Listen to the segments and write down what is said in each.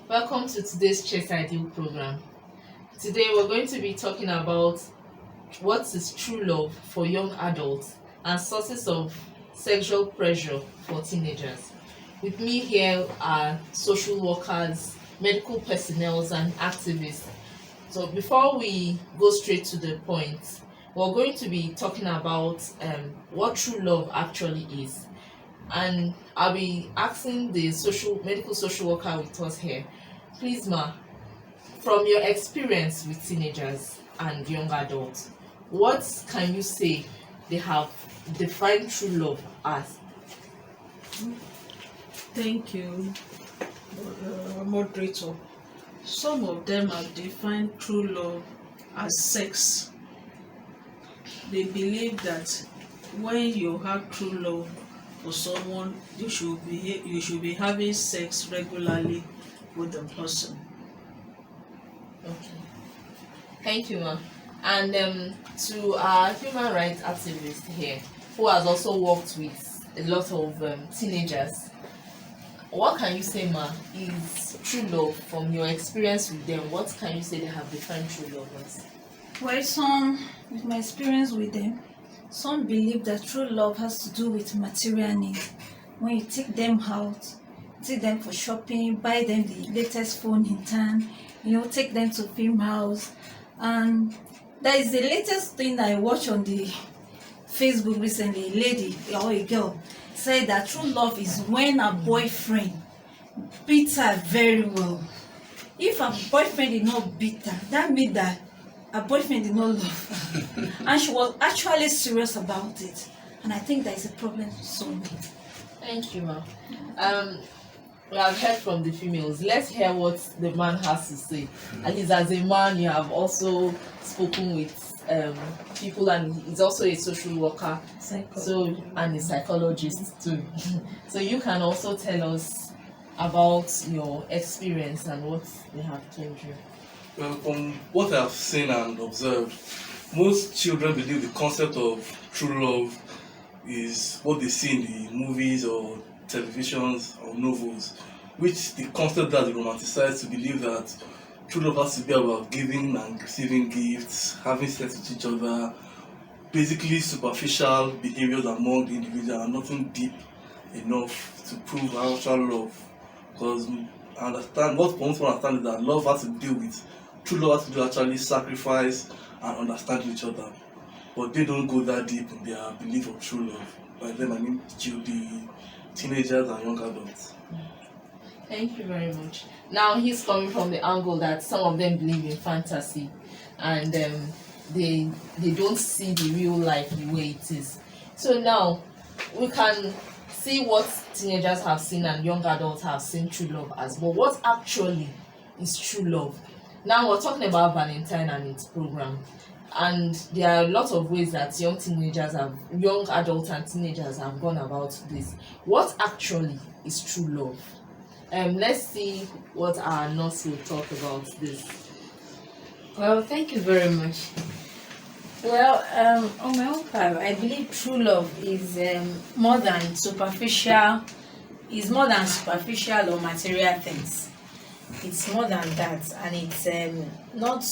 Welcome to today's Chess Ideal program. Today we're going to be talking about what is true love for young adults and sources of sexual pressure for teenagers. With me here are social workers, medical personnel, and activists. So before we go straight to the point, we're going to be talking about what true love actually is. And I'll be asking the medical social worker with us here. Please, ma, from your experience with teenagers and young adults, what can you say they have defined true love as? Thank you, moderator. Some of them have defined true love as sex. They believe that when you have true love for someone, you should be having sex regularly with the person. Okay. Thank you, ma. And to our human rights activist here, who has also worked with a lot of teenagers, what can you say, ma, is true love from your experience with them? What can you say they have defined true love as? Well, some, with my experience with them, some believe that true love has to do with material needs. When you take them out, take them for shopping, buy them the latest phone in town, take them to film house. And that is the latest thing I watched on the Facebook recently. A lady or a girl said that true love is when a boyfriend beats her very well. If a boyfriend did not beat her, that means that her boyfriend did not love her. And she was actually serious about it. And I think that is a problem so many. Thank you, ma. We have heard from the females. Let's hear what the man has to say. At least as a man, you have also spoken with people, and he's also a social worker, and a psychologist too. So you can also tell us about your experience and what they have told you. Well, from what I've seen and observed, most children believe the concept of true love is what they see in the movies or televisions or novels, which the concept that they romanticize to believe that true love has to be about giving and receiving gifts, having sex with each other, basically superficial behaviors among the individual and nothing deep enough to prove actual love. Because I understand what most people understand is that love has to do with true love has to do actually sacrifice and understand each other. But they don't go that deep in their belief of true love. By them I mean the teenagers and young adults. Thank you very much. Now he's coming from the angle that some of them believe in fantasy, and they don't see the real life the way it is. So now we can see what teenagers have seen and young adults have seen true love as, but what actually is true love? Now we're talking about Valentine and its program, and there are a lot of ways that young adults and teenagers have gone about this. What actually is true love? Let's see what our nurse will talk about this. Well, thank you very much. Well, on my own part, I believe true love is more than superficial or material things. It's more than that, and it's not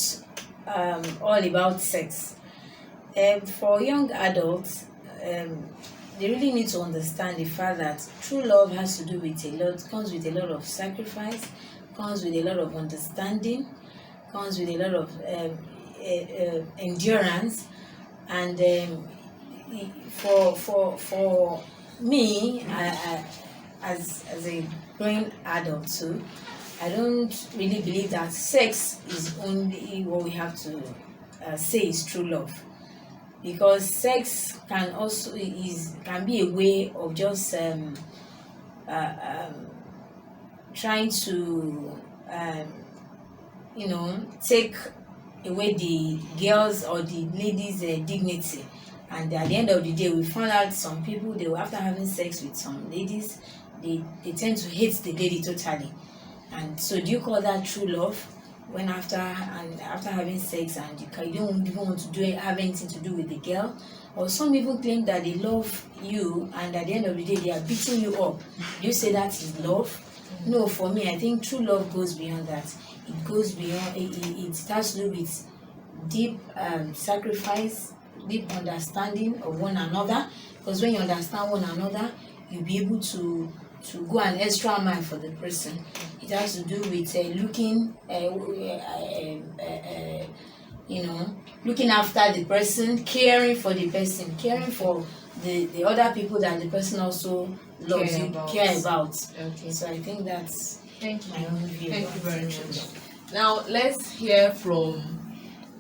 all about sex. For young adults, they really need to understand the fact that true love has to do with comes with a lot of sacrifice, comes with a lot of understanding, comes with a lot of endurance, and for me, as a growing adult too, I don't really believe that sex is only what we have to say is true love, because sex can be a way of just trying to take away the girls or the ladies' dignity. And at the end of the day, we found out some people, after having sex with some ladies, they tend to hate the lady totally. And so do you call that true love? When after having sex and you don't even want to have anything to do with the girl? Or some even claim that they love you, and at the end of the day they are beating you up. Do you say that is love? No, for me, I think true love goes beyond that. It goes beyond. It has to do with deep sacrifice, deep understanding of one another. Because when you understand one another, you'll be able to go an extra mile for the person. It has to do with looking, looking after the person, caring for the person, caring for the other people that the person also loves care about. Okay. So I think that's Thank my own view. Thank you about very true much. love. Now let's hear from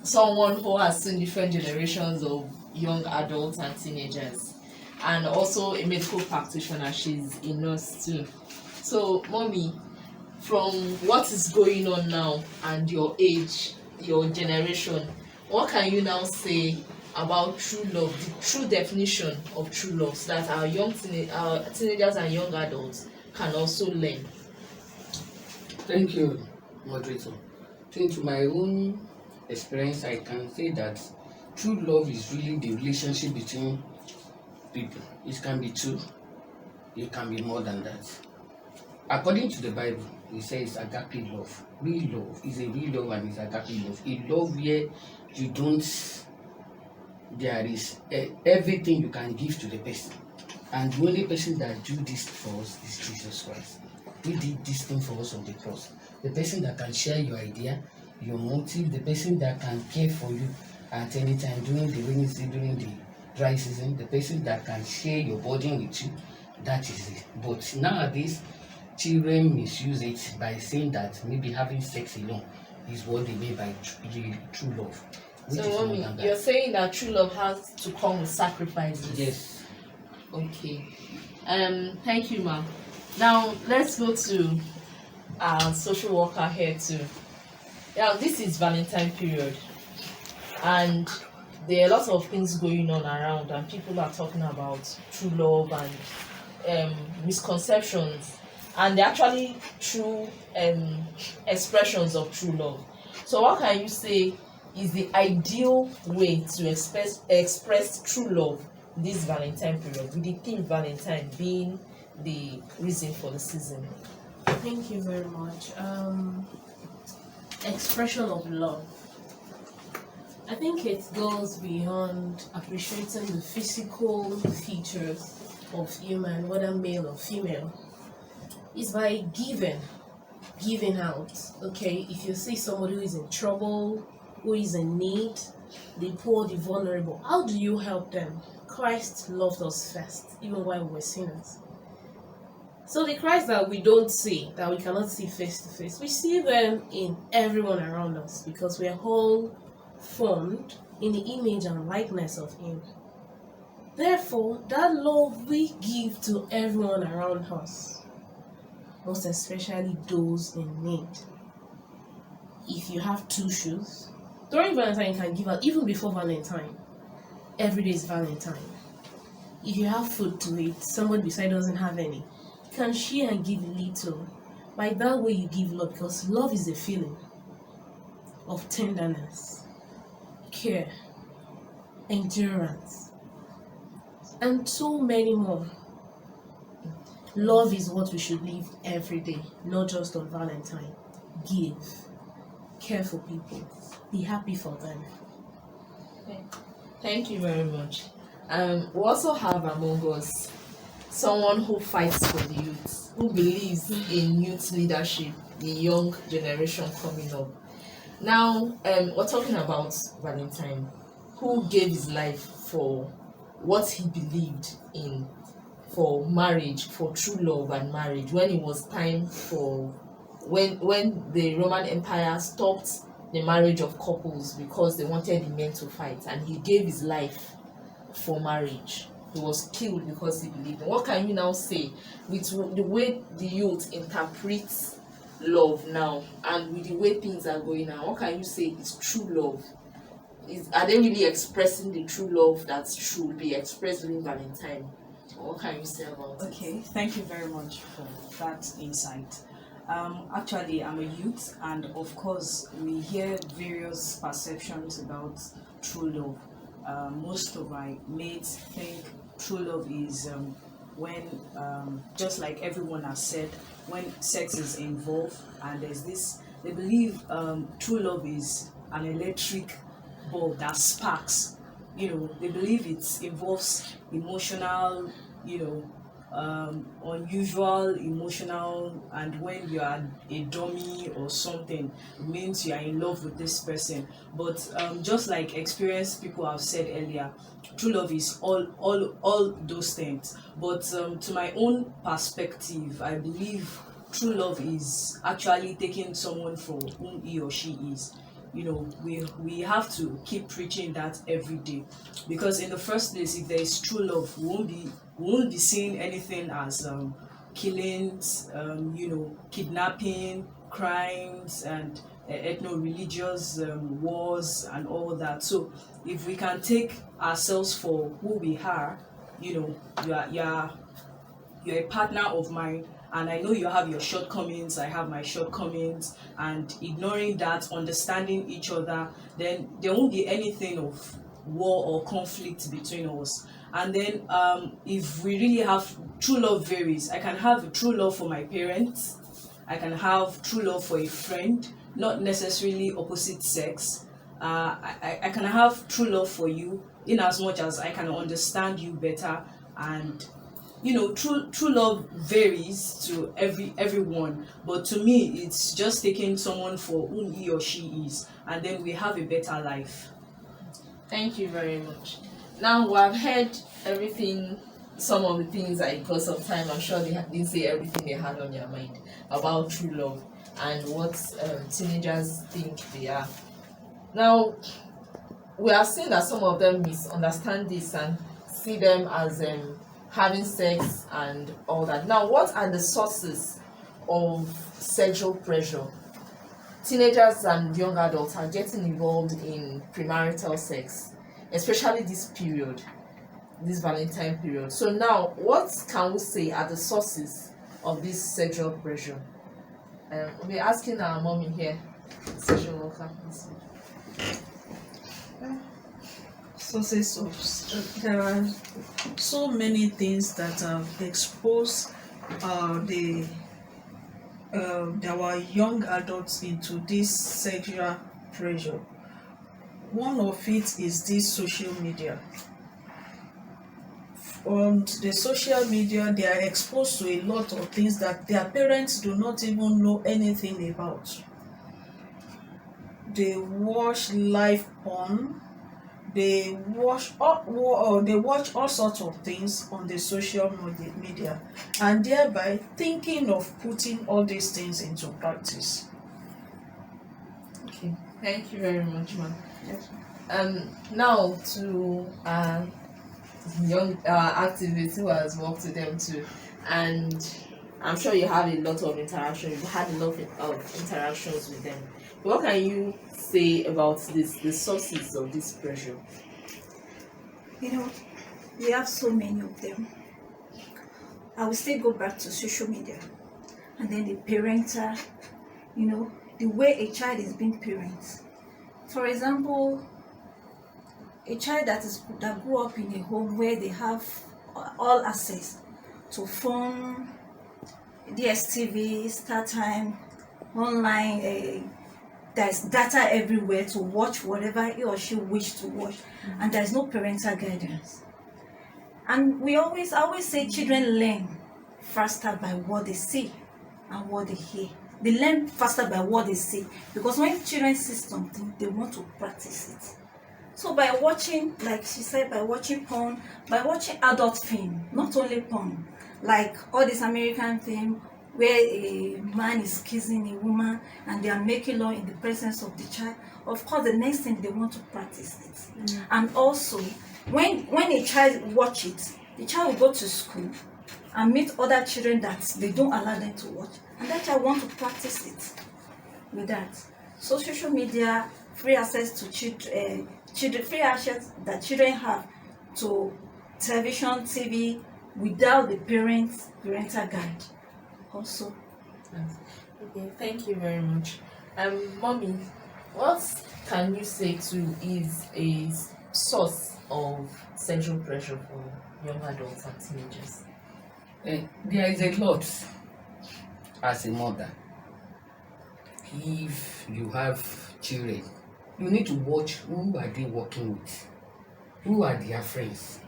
someone who has seen different generations of young adults and teenagers, and also a medical practitioner. She's a nurse too. So, mommy, from what is going on now and your age, your generation, what can you now say about true love, the true definition of true love, so that our our teenagers and young adults can also learn? Thank you, moderator. To my own experience, I can say that true love is really the relationship between people. It can be two, it can be more than that. According to the Bible, it says agape love. Real love is a real love and it's agape love. A love where you don't, there is everything you can give to the person. And the only person that do this for us is Jesus Christ. He did this thing for us on the cross. The person that can share your idea, your motive, the person that can care for you at any time during the rainy season, during the dry season, the person that can share your burden with you, that is it. But nowadays, children misuse it by saying that maybe having sex alone is what they mean by true love. Which is So, more mommy, than that. you're saying that true love has to come with sacrifices. Yes. Okay. Thank you, ma'am. Now let's go to our social worker here too. Now this is Valentine period, and there are a lot of things going on around, and people are talking about true love and misconceptions, and they're actually true expressions of true love. So what can you say is the ideal way to express true love this Valentine period, with the theme Valentine being the reason for the season? Thank you very much. Expression of love. I think it goes beyond appreciating the physical features of human, whether male or female. It's by giving out. Okay, if you see somebody who is in trouble, who is in need, the poor, the vulnerable, how do you help them? Christ loved us first, even while we were sinners. So the Christ that we don't see, that we cannot see face to face, we see them in everyone around us, because we are all formed in the image and likeness of Him. Therefore, that love we give to everyone around us, most especially those in need. If you have two shoes, during Valentine you can give out, even before Valentine. Every day is Valentine. If you have food to eat, somebody beside doesn't have any, you can share and give a little. By that way you give love, because love is a feeling of tenderness, care, endurance, and so many more. Love is what we should live every day, not just on Valentine. Give, care for people, be happy for them. Thank you very much. We also have among us someone who fights for the youth, who believes in youth leadership, the young generation coming up. Now, we're talking about Valentine, who gave his life for what he believed in, for marriage, for true love and marriage, when it was time for, when the Roman Empire stopped the marriage of couples because they wanted the men to fight, and he gave his life for marriage. He was killed because he believed in. What can you now say with the way the youth interprets love now, and with the way things are going now? What can you say is true love? Are they really expressing the true love that should be expressed during Valentine? What can you say about it? Okay, thank you very much for that insight. Actually, I'm a youth, and of course, we hear various perceptions about true love. Most of my mates think true love is when, just like everyone has said, when sex is involved and there's this, they believe true love is an electric bulb that sparks. You know, they believe it involves emotional, you know, unusual emotional, and when you are a dummy or something, it means you are in love with this person. But just like experienced people have said earlier, true love is all those things. But to my own perspective, I believe true love is actually taking someone for whom he or she is. You know, we have to keep preaching that every day, because in the first place, if there is true love, we won't be seeing anything as killings, you know, kidnapping, crimes, and ethno-religious wars and all that. So if we can take ourselves for who we are, you know, you're a partner of mine, and I know you have your shortcomings, I have my shortcomings, and ignoring that, understanding each other, then there won't be anything of war or conflict between us. And then if we really have true love, varies. I can have true love for my parents, I can have true love for a friend, not necessarily opposite sex. I can have true love for you in as much as I can understand you better. And you know, true love varies to everyone, but to me it's just taking someone for whom he or she is, and then we have a better life. Thank you very much. Now we have heard everything, some of the things that because of time, I'm sure they didn't say everything they had on their mind about true love and what teenagers think they are. Now, we are seeing that some of them misunderstand this and see them as having sex and all that. Now, what are the sources of sexual pressure? Teenagers and young adults are getting involved in premarital sex, especially this period, this Valentine period. So now, what can we say are the sources of this sexual pressure? We're asking our mommy here, social worker, please. Sources of there are so many things that have exposed our young adults into this sexual pressure. One of it is this social media. On the social media, they are exposed to a lot of things that their parents do not even know anything about. They watch live porn, they watch all sorts of things on the social media, and thereby thinking of putting all these things into practice. Okay, thank you very much, ma'am. Yes. Now to young activists who has worked with them too, and I'm sure you have a lot of interaction. You've had a lot of interactions with them. What can you say about the sources of this pressure? You know, we have so many of them. I will still go back to social media, and then the parental, you know, the way a child is being parented. For example, a child that grew up in a home where they have all access to phone, DSTV, StarTime, online, there's data everywhere to watch whatever he or she wish to watch, and there's no parental guidance. And I always say children learn faster by what they see and what they hear. They learn faster by what they see, because when children see something, they want to practice it. So by watching, like she said, by watching porn, by watching adult film, not only porn, like all this American film where a man is kissing a woman and they are making love in the presence of the child, of course the next thing they want to practice it. And also, when a child watch it, the child will go to school and meet other children that they don't allow them to watch, and that child want to practice it with that. So social media, free access to children, free access that children have to television, TV, without the parental guide also. Okay, thank you very much. Mommy, what can you say to is a source of sexual pressure for young adults and teenagers? There is a lot as a mother. If you have children, you need to watch who are they working with, who are their friends,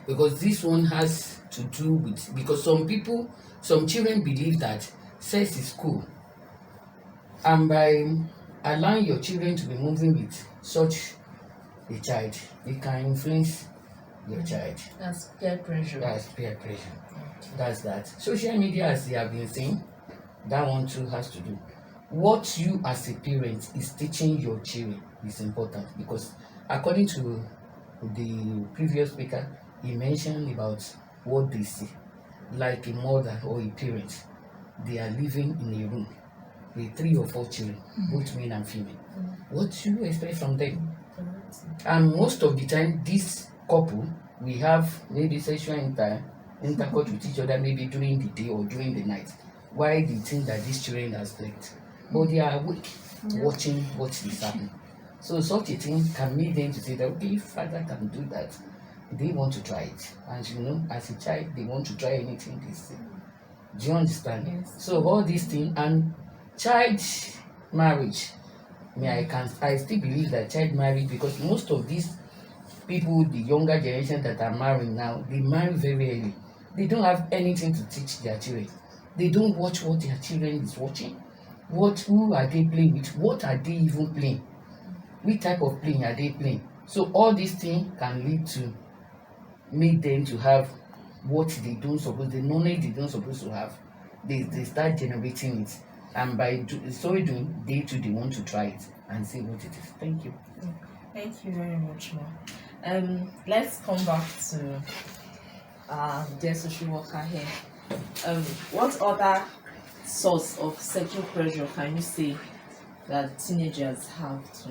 because this one has to do with, because some children believe that sex is cool, and by allowing your children to be moving with such a child, it can influence your child. That's peer pressure. That's peer pressure. That's that. Social media, as they have been saying, that one too has to do. What you as a parent is teaching your children is important, because according to the previous speaker, he mentioned about what they see. Like a mother or a parent, they are living in a room with 3 or 4 children, both male and female. What do you expect from them? And most of the time, this couple, we have maybe sexual intercourse with each other, maybe during the day or during the night. Why do you think that these children are slept? But they are awake, watching what is happening. So such a thing can make them to say that, okay, if father can do that, they want to try it. And you know, as a child, they want to try anything they see. Do you understand? Yes. So all these things, and child marriage, I still believe that child marriage, because most of these people, the younger generation that are marrying now, they marry very early. They don't have anything to teach their children. They don't watch what their children is watching. Who are they playing with? What are they even playing? Which type of playing are they playing? So all these things can lead to make them to have what they don't suppose, the knowledge they don't supposed to have. They start generating it, and by so doing, they too they want to try it and see what it is. Thank you. Thank you very much, Ma. Let's come back to dear social worker here. What other source of sexual pressure can you say that teenagers have to?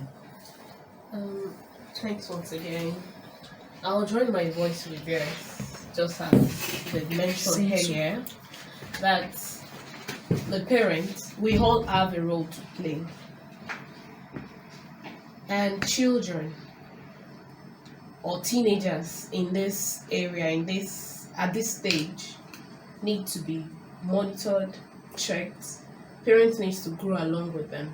Thanks once again. I'll join my voice with theirs, just as they mentioned earlier, that the parents, we all have a role to play. And children or teenagers in this area, at this stage, need to be monitored, checked. Parents need to grow along with them.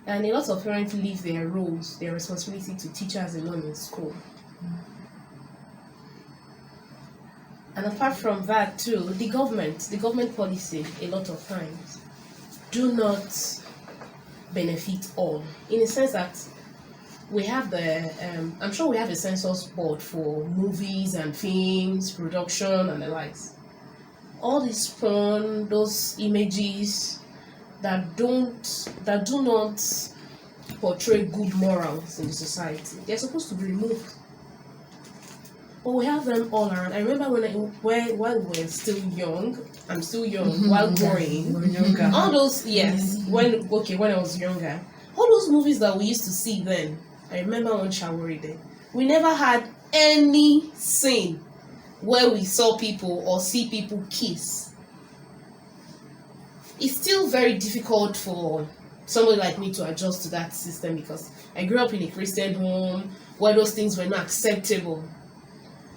And a lot of parents leave their roles, their responsibility to teachers alone in school. And apart from that too, the government policy, a lot of times, do not benefit all. In the sense that we have I'm sure we have a census board for movies and films, production and the likes. All this porn, those images that do not portray good morals in the society, they're supposed to be removed. But we have them all around. I remember while we were still young, I'm still young, while growing, all those, when I was younger, all those movies that we used to see then, I remember one Shawari Day, we never had any scene where we saw people or see people kiss. It's still very difficult for somebody like me to adjust to that system, because I grew up in a Christian home where those things were not acceptable.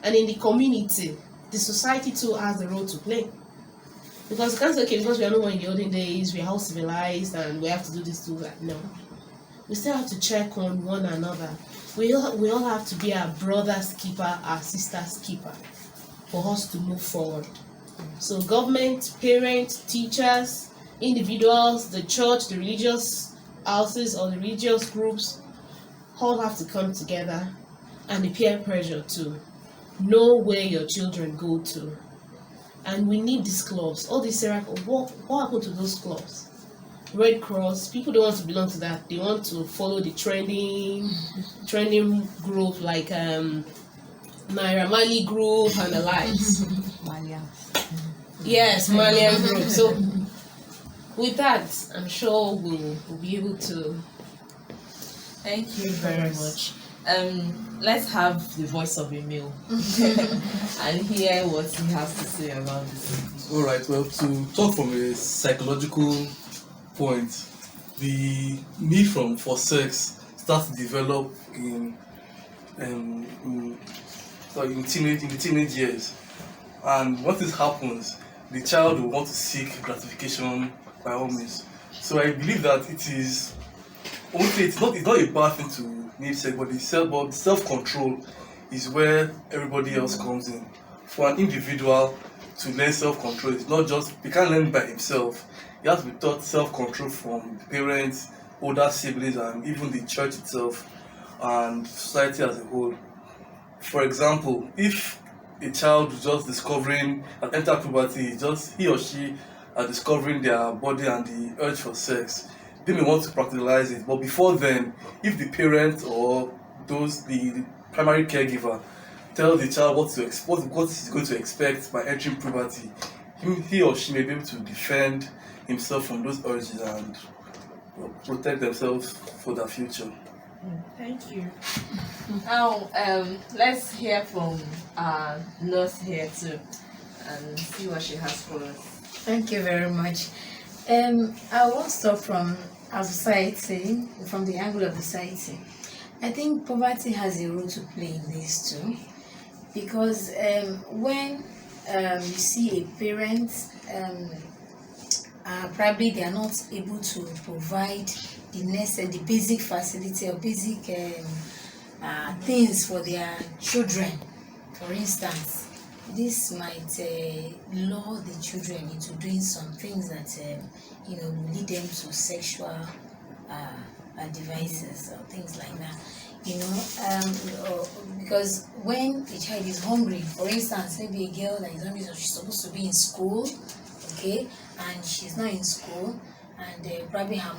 And in the community, the society too has a role to play. Because you can't say, okay, because we are no more in the olden days, we are all civilized and we have to do this, do that. No. We still have to check on one another. We all have to be our brother's keeper, our sister's keeper, for us to move forward. So government, parents, teachers, individuals, the church, the religious houses or the religious groups, all have to come together, and the peer pressure too. Know where your children go to. And we need these clubs. All these what happened to those clubs? Red Cross, people don't want to belong to that. They want to follow the trending group like Naira Marley group and the likes. Yes, Malian group. So with that, I'm sure we'll be able to. Thank you very much. Let's have the voice of Emil and hear what he has to say about this. All right. Well, to talk from a psychological point, the need for sex starts to develop in the teenage years. And once this happens, the child will want to seek gratification by all means. So I believe that it is, I won't say it's not a bad thing to need sex, but the self-control is where everybody else comes in. For an individual to learn self-control, it's not just, he can't learn by himself. He has to be taught self-control from parents, older siblings, and even the church itself and society as a whole. For example, if a child is just discovering and enter puberty, just he or she are discovering their body and the urge for sex, they may want to practicalize it. But before then, if the parent or the primary caregiver tell the child what he's going to expect by entering puberty, he or she may be able to defend himself from those urges and protect themselves for their future. Thank you. Now, let's hear from our nurse here too, and see what she has for us. Thank you very much. I want to start from our society, from the angle of society. I think poverty has a role to play in this too, because when you see a parent, probably they are not able to provide the basic facility or basic things for their children. For instance, this might lure the children into doing some things that will lead them to sexual devices or things like that. Because when a child is hungry, for instance, maybe a girl that is hungry, so she's supposed to be in school, okay, and she's not in school, and probably her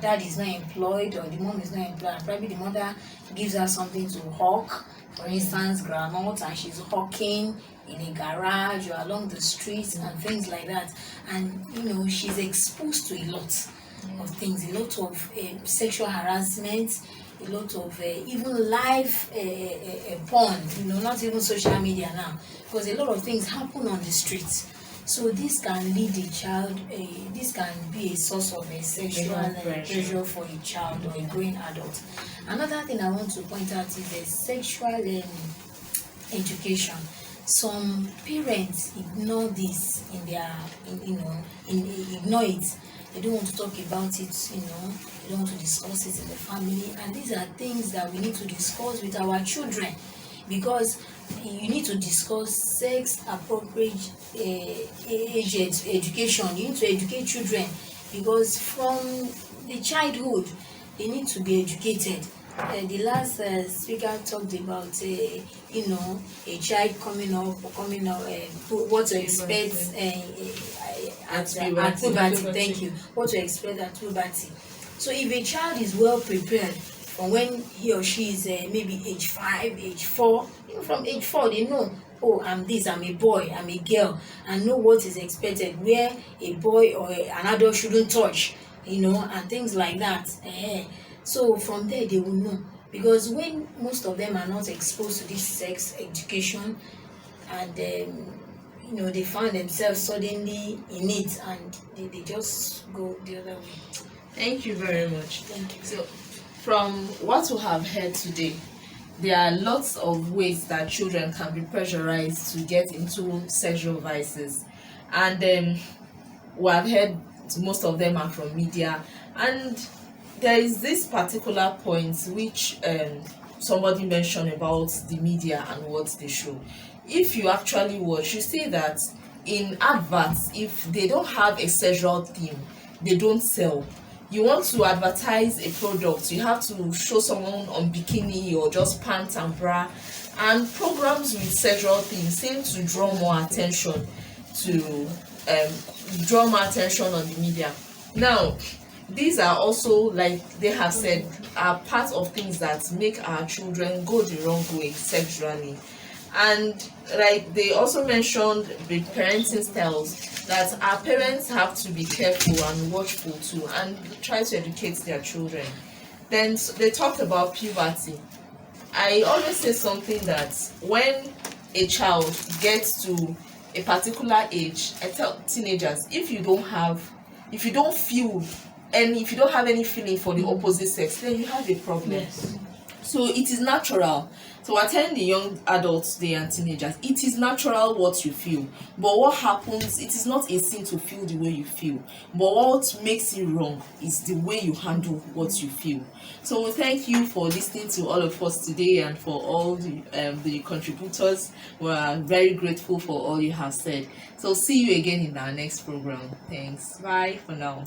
dad is not employed, or the mom is not employed, and probably the mother gives her something to hawk, for instance, groundnut, and she's hawking in a garage or along the streets and things like that. And she's exposed to a lot of things, a lot of sexual harassment, a lot of even live porn, not even social media now, because a lot of things happen on the streets. So this can lead the child, this can be a source of a sexual pressure for a child or a growing adult. Another thing I want to point out is the sexual education. Some parents ignore this ignore it. They don't want to talk about it, they don't want to discuss it in the family. And these are things that we need to discuss with our children, because you need to discuss sex appropriate age education. You need to educate children, because from the childhood they need to be educated. The last speaker talked about a child coming up, what to expect at puberty. Thank you. What to expect at puberty. So if a child is well prepared from when he or she is maybe age 5, age 4, even from age 4 they know, oh, I'm this, I'm a boy, I'm a girl, and know what is expected, where a boy or an adult shouldn't touch, and things like that. So from there they will know, because when most of them are not exposed to this sex education, and they find themselves suddenly in it, and they just go the other way. Thank you very much. Thank you. So, from what we have heard today, there are lots of ways that children can be pressurized to get into sexual vices, and we have heard most of them are from media. And there is this particular point which somebody mentioned about the media and what they show. If you actually watch, you see that in adverts, if they don't have a sexual theme, they don't sell. You want to advertise a product, you have to show someone on bikini or just pants and bra, and programs with sexual themes seem to draw more attention on the media. Now, these are also, like they have said, are part of things that make our children go the wrong way sexually. And like they also mentioned the parenting styles, that our parents have to be careful and watchful too, and try to educate their children. Then they talked about puberty. I always say something that when a child gets to a particular age, I tell teenagers, if you don't have any feeling for the opposite sex, then you have a problem. Yes. So it is natural So attend the young adults today and teenagers, it is natural what you feel, but what happens, it is not a sin to feel the way you feel, but what makes it wrong is the way you handle what you feel. So we thank you for listening to all of us today, and for all the contributors. We are very grateful for all you have said. So see you again in our next program. Thanks. Bye for now.